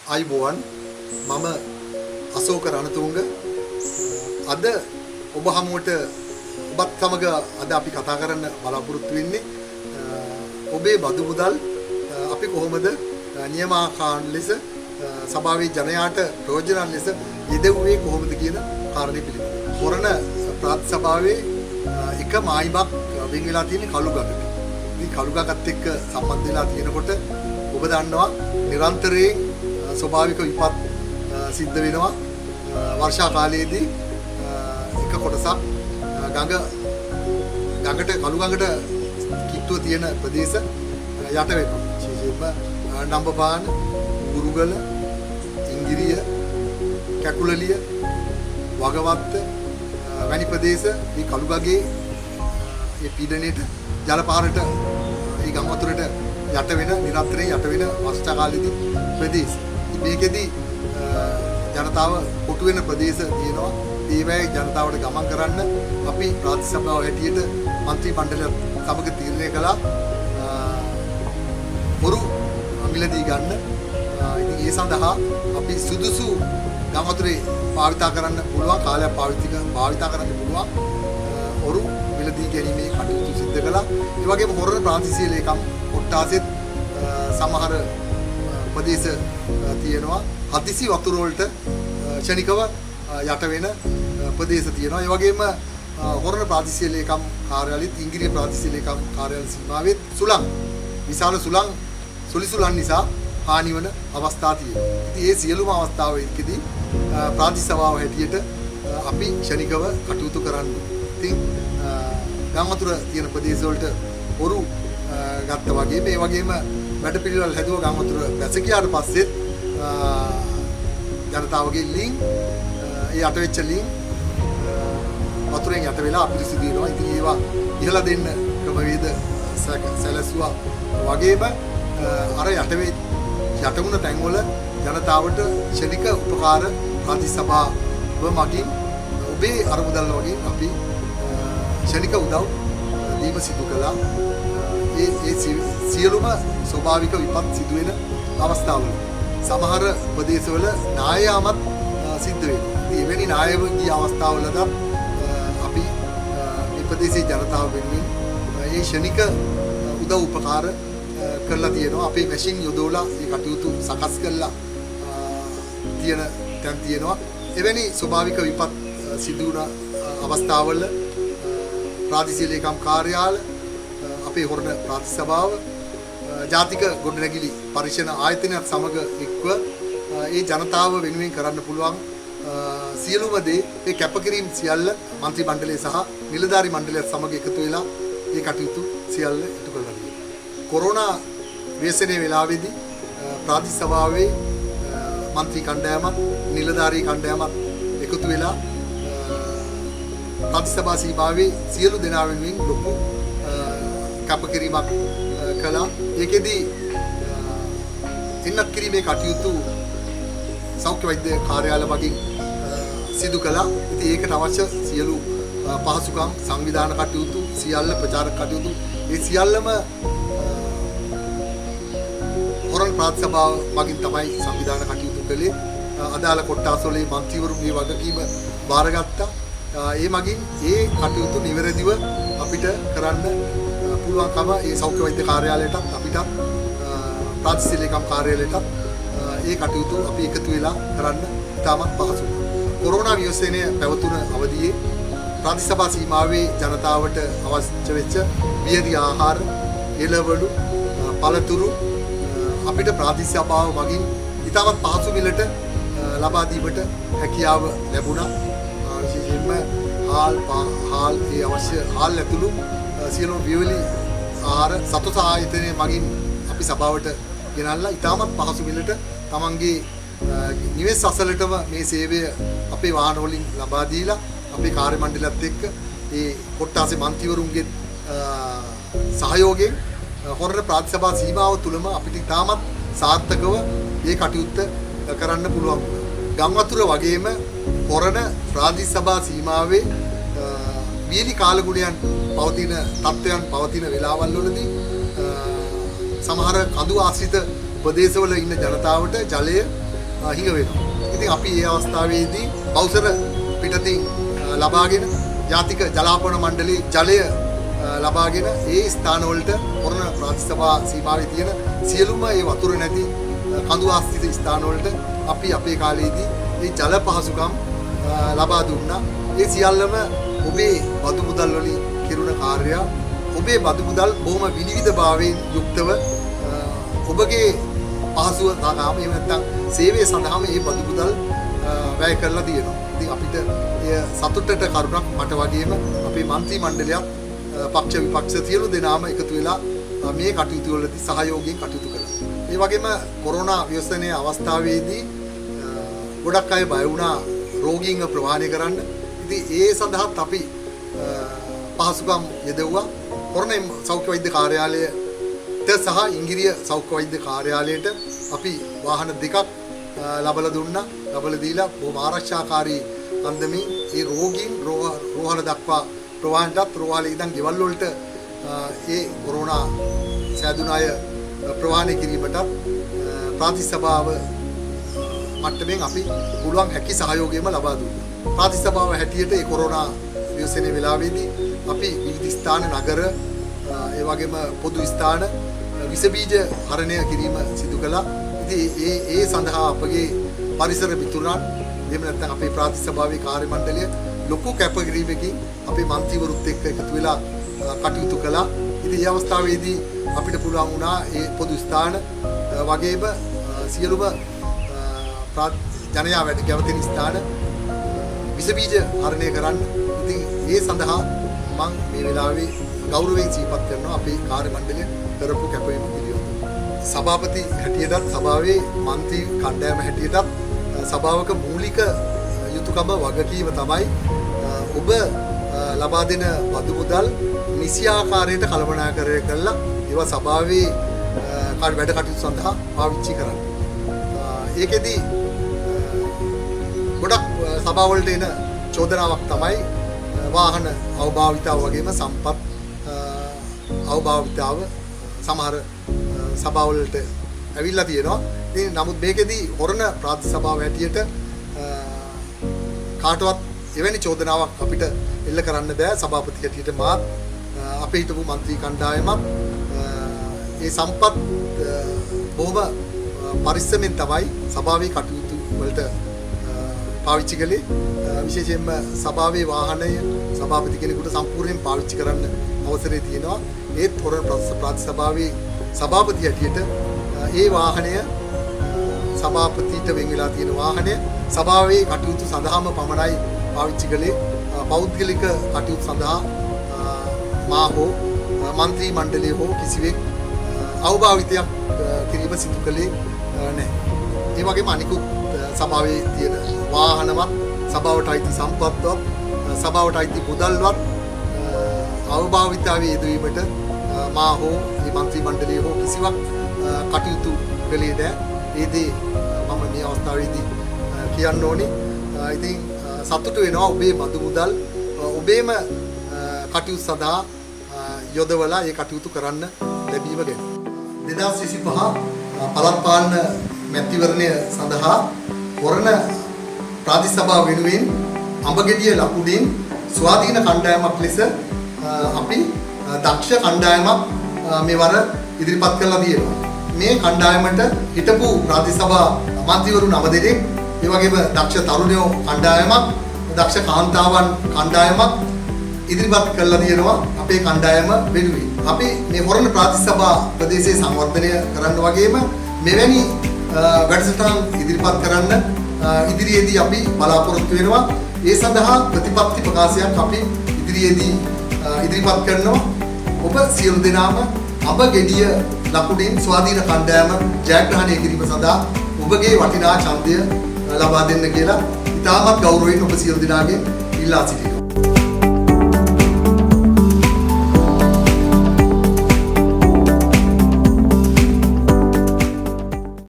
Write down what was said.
අයිබෝවන් මම අශෝක රණතුංග අද ඔබ හමුවට ඔබත් සමග අද අපි කතා කරන්න බලාපොරොත්තු වෙන්නේ ඔබේ බදු මුදල් අපි කොහොමද නියමාකාර ලෙස සභාවේ ජනයාට ප්‍රයෝජන ලෙස යෙදුවේ කොහොමද කියන කාරණේ පිළිබඳව. කොරණ ප්‍රාන්ත සභාවේ එක මායිමක් වෙන් වෙලා තියෙන කළුගඟක. මේ කළුගඟත් එක්ක සම්බන්ධ වෙලා තියෙනකොට ඔබ දන්නවා නිරන්තරයෙන් ස්වභාවික විපත් සිද්ධ වෙනවා. වර්ෂා කාලයේදී එක කොටසක් ගඟට කළුගඟට කිට්ටුව තියෙන ප්‍රදේශ යට වෙනවා. විශේෂයෙන්ම නම්බපාන, උරුගල, ඉංගිරිය, කැකුලලිය, වගවත්ත වැනි ප්‍රදේශ මේ කළුගඟේ මේ පීඩනයේට ජල පාරට මේ ගම් වතුරට යට වෙන නිරන්තරයෙන් යට වෙන වර්ෂා කාලයේදී ප්‍රදේශ. මේකෙදී ජනතාව කොටු වෙන ප්‍රදේශ තියෙනවා. ඒවැයි ජනතාවට ගමන් කරන්න අපි ප්‍රාන්ත සභාව හැටියට മന്ത്രി මණ්ඩලය සමග තීරණය කළා පොරු මිලදී ගන්න. ඉතින් ඒ සඳහා අපි සුදුසු ගම් වතුරේ භාවිතා කරන්න පුළුවන් කාලයක් භාවිතා කරන්න පුළුවන් ඔරු මිලදී ගැනීමේ කටයුතු සිදු කළා. ඒ වගේම හොරණ ප්‍රාන්තීය ලේකම් කොට්ටාසෙත් සමහර ප්‍රදේශ තියෙනවා. හදිසි වතුර වලට ක්ෂණිකව යට වෙන ප්‍රදේශ තියෙනවා. ඒ වගේම හොරණ ප්‍රාදේශීය ලේකම් කාර්යාලයත් ඉංග්‍රීසි ප්‍රාදේශීය ලේකම් කාර්යාලය සීමාවෙත් සුළං විශාල සුළං නිසා හානි වන අවස්ථා තියෙනවා. ඉතින් ඒ සියලුම අවස්ථාවෙකදී ප්‍රාදේශීය සභාව හැටියට අපි ක්ෂණිකව කටයුතු කරන්න. ඉතින් ගම් වතුර තියෙන ප්‍රදේශ වලට ඔරු ගත්තා වගේ මේ වගේම වැඩ පිළිවෙල හැදුව ගම් වතුර වැස ගියාට පස්සේ ජනතාවගේ ලිං ඒ යට වෙච්ච ලිං වතුරෙන් යට වෙලා අපිරිසිදු වෙනවා. ඉතින් ඒවා ඉහළ දෙන්න ක්‍රමවේද සැලසුවා වගේම අර යට වුණ තැන්වල ජනතාවට ක්ෂණික උපකාර ප්‍රාන්ත සභාව මගින් ඔබේ අරමුදල් වලින් අපි ක්ෂණික උදව් දීම සිදු කළා. ඒ සියලුම ස්වභාවික විපත් සිදුවෙන අවස්ථාවල සමහර ප්‍රදේශවල නායයාමත් සිද්ධ වෙනවා. ඉතින් එවැනි නායවගේ අවස්ථාවලද අපි මේ ප්‍රදේශයේ ජනතාව වෙනුවෙන් මේ ක්ෂණික උදව් උපකාර කරලා තියෙනවා. අපේ මැෂින් යොදවලා මේ කටයුතු සකස් කරලා තියෙන තැන් තියෙනවා. එවැනි ස්වභාවික විපත් සිදු වුණ අවස්ථාවල ප්‍රාදේශීය ලේකම් කාර්යාල අපේ හොරණ ප්‍රාන්ත සභාව ජාතික ගොඩනැගිලි පරීක්ෂණ ආයතනයත් සමග එක්ව ඒ ජනතාව වෙනුවෙන් කරන්න පුළුවන් සියලුම දේ ඒ කැපකිරීම සියල්ල മന്ത്രി මණ්ඩලය සහ නිලධාරි මණ්ඩලයත් සමග එකතු වෙලා ඒ කටයුතු සියල්ල ඉටු කරලා තියෙනවා. කොරෝනා ව්‍යසනයේ වෙලාවේදී ප්‍රාදේශීය සභාවේ മന്ത്രി කණ්ඩායමත් නිලධාරි කණ්ඩායමත් එකතු වෙලා ප්‍රාදේශීය සභා සීමාවේ සියලු දෙනා වෙනුවෙන් ලොකු කැපකිරීමක් කළා. ඒකෙදී එන්නත් කිරීමේ කටයුතු සෞඛ්‍ය වෛද්‍ය කාර්යාල මගින් සිදු කළා. ඉතින් ඒකට අවශ්‍ය සියලු පහසුකම් සංවිධාන කටයුතු සියල්ල ප්‍රචාරක කටයුතු ඒ සියල්ලම හොරණ ප්‍රාන්ත සභාව මගින් තමයි සංවිධාන කටයුතු කළේ. අදාළ කොට්ටාස්වලේ මන්ත්‍රීවරු මේ වගකීම බාරගත්තා. ඒ මගින් ඒ කටයුතු නිවැරදිව අපිට කරන්න පුළුවන්කම ඒ සෞඛ්‍ය වෛද්‍ය කාර්යාලයටත් අපිට ප්‍රාදේශීය ලේකම් කාර්යාලයටත් ඒ කටයුතු අපි එකතු වෙලා කරන්න ඉතාමත් පහසුයි. කොරෝනා ව්‍යසනය පැවතුන අවධියේ ප්‍රාදේශීය සභා සීමාවේ ජනතාවට අවශ්‍ය වෙච්ච වියලි ආහාර, එළවලු, පළතුරු අපිට ප්‍රාදේශීය සභාව මගින් ඉතාමත් පහසු මිලට ලබා දීමට හැකියාව ලැබුණා. විශේෂයෙන්ම හාල් ඒ අවශ්‍ය හාල් ඇතුළු සියලුම වියලි ආහාර සතුට ආයතනයේ මගින් අපි සභාවට ගෙනල්ලා ඉතාමත් පහසු මිලට තමන්ගේ නිවෙස් අසලටම මේ සේවය අපේ වාහන වලින් ලබා දීලා අපේ කාර්ය මණ්ඩලයත් එක්ක ඒ කොට්ටාසේ මන්ත්‍රීවරුන්ගේ සහයෝගයෙන් හොරණ ප්‍රාන්ත සභා සීමාව තුලම අපිට ඉතාමත් සාර්ථකව මේ කටයුත්ත කරන්න පුළුවන්. ගම් වතුර වගේම හොරණ ප්‍රාදේශීය සභා සීමාවේ වියලි කාලගුණයන් පවතින තත්ත්වයන් පවතින වෙලාවල් වලදී සමහර කඳු ආශ්‍රිත ප්‍රදේශවල ඉන්න ජනතාවට ජලය හිඟ වෙනවා. ඉතින් අපි මේ අවස්ථාවේදී බෞසර පිටතින් ලබාගෙන ජාතික ජලාපන මණ්ඩලයේ ජලය ලබාගෙන ඒ ස්ථානවලට කොරණ ප්‍රතිස්ථාපා සීමාවේ තියෙන සියලුම ඒ වතුර නැති කඳු ආශ්‍රිත ස්ථානවලට අපි අපේ කාලයේදී මේ ජල පහසුකම් ලබා දුන්නා. ඒ සියල්ලම ඔබේ බදු මුදල් වලින් කෙරුණ කාර්යය. ඔබේ බදු මුදල් බොහොම විවිධභාවයෙන් යුක්තව ඔබගේ පහසුව සඳහාම එහෙම නැත්නම් සේවය සඳහාම මේ බදු මුදල් වැය කරලා තියෙනවා. ඉතින් අපිට එය සතුටට කරුණක් මට වගේම අපේ മന്ത്രി මණ්ඩලයත් පක්ෂ විපක්ෂ සියලු දෙනාම එකතු වෙලා මේ කටයුතු වලදී සහයෝගයෙන් කටයුතු කළා. ඒ වගේම කොරෝනා ව්‍යසනයේ අවස්ථාවේදී ගොඩක් අය බය වුණා රෝගීන්ව ප්‍රවාහනය කරන්න. ඉතින් ඒ සඳහාත් අපි පහසුකම් යෙදුවා. කොරණ සෞඛ්‍ය වෛද්‍ය කාර්යාලයට සහ ඉංගිරිය සෞඛ්‍ය වෛද්‍ය කාර්යාලයට අපි වාහන දෙකක් ලබලා දුන්නා. ලබලා දීලා බොහොම ආරක්ෂාකාරී අන්දමින් ඒ රෝගීන් රෝහල දක්වා ප්‍රවාහනටත් රෝහලේ ඉඳන් ගෙවල් වලට ඒ කොරෝනා සෑදුන අය ප්‍රවාහනය කිරීමටත් ප්‍රාතිසභාව මට්ටමින් අපි පුළුවන් හැකි සහයෝගයම ලබා දුන්නා. ප්‍රාතිසභාව හැටියට ඒ කොරෝනා ව්‍යසනයේ වෙලාවේදී අපි විවිධ ස්ථාන නගර ඒ වගේම පොදු ස්ථාන විස බීජ හරණය කිරීම සිදු කළා. ඉතින් ඒ සඳහා අපගේ පරිසර මිතුරන් එහෙම නැත්නම් අපේ ප්‍රාතිසභාවේ කාර්ය මණ්ඩලය ලොකු කැපකිරීමකින් අපේ മന്ത്രിවරුත් එක්ක එකතු වෙලා කටයුතු කළා. ඉතින් මේ අවස්ථාවේදී අපිට පුළුවන් වුණා ඒ පොදු ස්ථාන වගේම සියලුම ජනයා වැඩ ගැවතෙන ස්ථාන විස බීජ හරණය කරන්න. ඉතින් ඒ සඳහා මම මේ වෙලාවේ ගෞරවයෙන් සිහිපත් කරනවා අපේ කාර්ය මණ්ඩලය කරපු කැපවීම පිළිබඳව. සභාපති හැටියටත් සභාවේ മന്ത്രി කණ්ඩායම හැටියටත් සභාවක මූලික යුතුයකම වගකීම තමයි ඔබ ලබා දෙන බදු මුදල් නිසි ආකාරයට කළමනාකරණය කරලා ඒවා සභාවේ වැඩ කටයුතු සඳහා පාවිච්චි කරන්න. ඒකෙදි ගොඩක් සභාවලට එන චෝදනාවක් තමයි වාහන අවභාවිතාව වගේම සම්පත් අවභාවිතාව සමහර සභාවලට ඇවිල්ලා තියෙනවා. ඉතින් නමුත් මේකෙදි හොරණ ප්‍රාතිසභාව හැටියට කාටවත් එවැනි චෝදනාවක් අපිට එල්ල කරන්න බෑ. සභාපති හැටියට මාත් අපේ හිටපු മന്ത്രി කණ්ඩායමත් ඒ සම්පත් බොහොම පරිස්සමෙන් තමයි සභාවේ කටයුතු වලට පාවිච්චි කළේ. විශේෂයෙන්ම සභාවේ වාහනය සභාපති කෙනෙකුට සම්පූර්ණයෙන් පාවිච්චි කරන්න අවසරය තියෙනවා. ඒත් හොරණ ප්‍රාතිසභාවේ සභාපති හැටියට ඒ වාහනය සභාපතිට වෙන් වෙලා තියෙන වාහනය සභාවේ කටයුතු සඳහාම පමණයි පාවිච්චි කළේ. පෞද්ගලික කටයුතු සඳහා මා හෝ മന്ത്രി මණ්ඩලය හෝ කිසිවෙක් අවභාවිතයක් කිරීම සිදු කළේ නැහැ. ඒ වගේම අනිකුත් සභාවේ තියෙන වාහනවත් සභාවට අයිති සම්පත්වත් සභාවට අයිති මුදල්වත් අවභාවිතාවේ යෙදවීමට මා හෝ මේ മന്ത്രി මණ්ඩලය හෝ කිසිවක් කටයුතු කළේ නැහැ. ඒ දේ මම මේ අවස්ථාවේදී කියන්න ඕනේ. ඉතින් සතුටු වෙනවා ඔබේ බදු මුදල් ඔබේම කටයුතු සඳහා යොදවලා ඒ කටයුතු කරන්න ලැබීම ගැන. 2025 පළාත් පාලන මැතිවරණය සඳහා කොරණ ප්‍රාතිසභාව වෙනුවෙන් අඹගෙඩිය ලකුණින් ස්වාධීන කණ්ඩායමක් ලෙස අපි දක්ෂ කණ්ඩායමක් මෙවර ඉදිරිපත් කරලා තියෙනවා. මේ කණ්ඩායමට හිටපු ප්‍රාතිසභා මන්ත්‍රීවරු 9 දෙනෙක්, ඒ වගේම දක්ෂ තරුණයෝ කණ්ඩායමක්, දක්ෂ කාන්තාවන් කණ්ඩායමක් ඉදිරිපත් කරලා තියෙනවා අපේ කණ්ඩායම වෙනුවෙන්. අපි මේ හොරණ ප්‍රාතිසභා ප්‍රදේශයේ සංවර්ධනය කරන්න වගේම මෙවැනි වැඩසටහන් ඉදිරිපත් කරන්න ඉදිරියේදී අපි බලාපොරොත්තු වෙනවා. ඒ සඳහා ප්‍රතිපත්ති ප්‍රකාශයක් අපි ඉදිරියේදී ඉදිරිපත් කරනවා. ඔබ සියලු දෙනාම අඹගෙඩිය ලකුණින් ස්වාධීන කණ්ඩායම ජයග්‍රහණය කිරීම සඳහා ඔබගේ වටිනා ඡන්දය ලබා දෙන්න කියලා ඉතාමත් ගෞරවයෙන් ඔබ සියලු දෙනාගෙන් ඉල්ලා සිටිනවා.